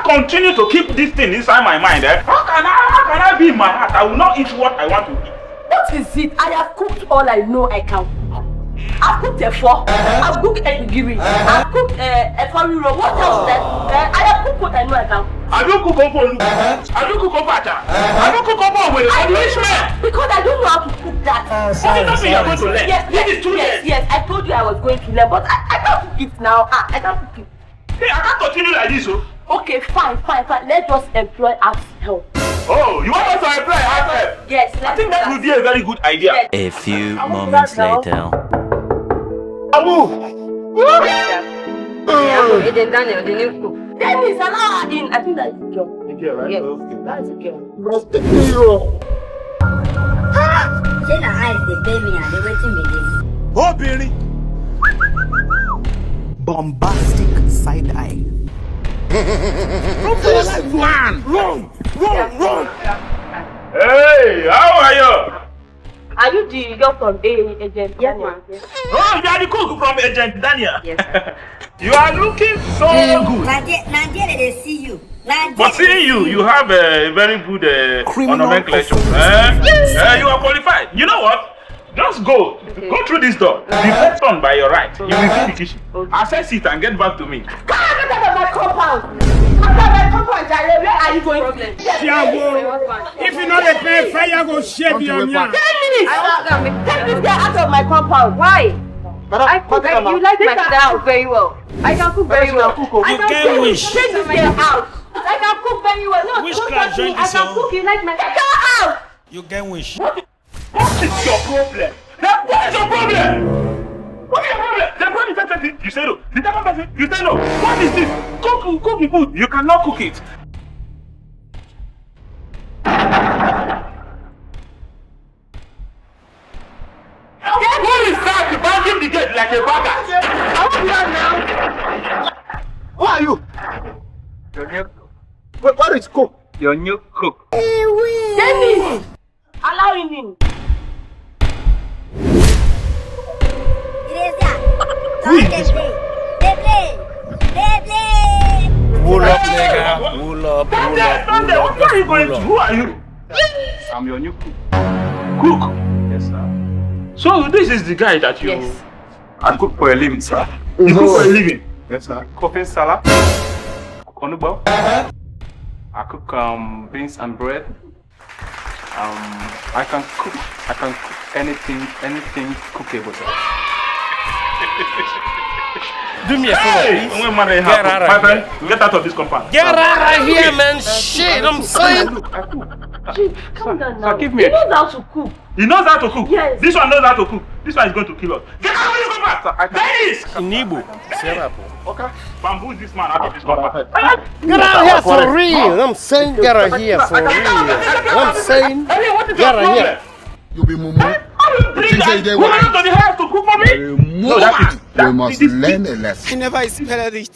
continue to keep this thing inside my mind, how can I be in my heart? I will not eat what I want to eat. What is it? I have cooked all I know I can cook. I've cooked a fork, I've cooked a giri, I've cooked a curry roll. What else then? I have cooked what I know I can cook. I don't cook on I don't cook on batter. I don't cook on because I don't know how to cook that. Nothing you're going to learn. Yes, I told you I was going to learn, but I can't cook it now. I can't cook it. Hey, I can't continue like this, oh. Okay, fine. Let's just employ as help. Oh, you want us to employ as help? Yes, I think that would be a very good idea. Yes. A few moments later. Agent Daniel, the new cook. Dennis, Aladdin. I think that's the girl. The girl, right? Yes, Okay. that's the girl. Say the eyes they pay me and they waiting me this. Oh, Billy. Bombastic side eye. Run! Hey, how are you? Are you the girl from Agent Daniel? Oh, Yes. you are the cook from Agent Daniel. Yes. You are looking so good. Nigeria, they see you. But seeing you have a very good nomenclature. You are qualified. You know what? Just go through this door. The first one by your right. You will see the kitchen. Access it and get back to me. Come out of my compound. Jare. Where are you going? If you know the pay, fire go shave your man. Take this guy out of my compound. Why? I cook. You like my style very well. I can cook very well. You can wish. Take this guy out. I can cook very well. No, Wish don't can touch me. join I this can song. cook. You like my style out. You can wish. What is your problem? What is your problem? What is your problem? The problem is that you say no. The second person, you say no. What is this? Cook the food. You cannot cook it. Who is that banging the gate like a bagger? Who are you? Your new cook. What is cook? Your new cook. Dennis, allow him in. Who is this? They play. Wool up, nigga. Wool up. Where are you going to? Who are you? I'm your new cook. Cook? Yes, sir. So this is the guy that you... Yes. I cook for a living, sir. You cook for a living? Yes, sir. Coffee salad. Konubo. I cook beans and bread. I can cook anything cookable, sir. Do me a favor, please. Get out of this compound. Get out of here, man. Shit, I'm saying. Chief, calm down now. Sir, give me He knows how to cook. He knows how to cook? Yes. This one knows how to cook. This one is going to kill us. Get out of this compound! Dennis! In Igbo. Okay. Bamboo this man out of this compound. Get out of here for real. I'm saying get out of here for real. I'm saying get out of here. You be mumu. I will bring that woman out of the house to cook for me. You must learn a lesson. He never expelled it.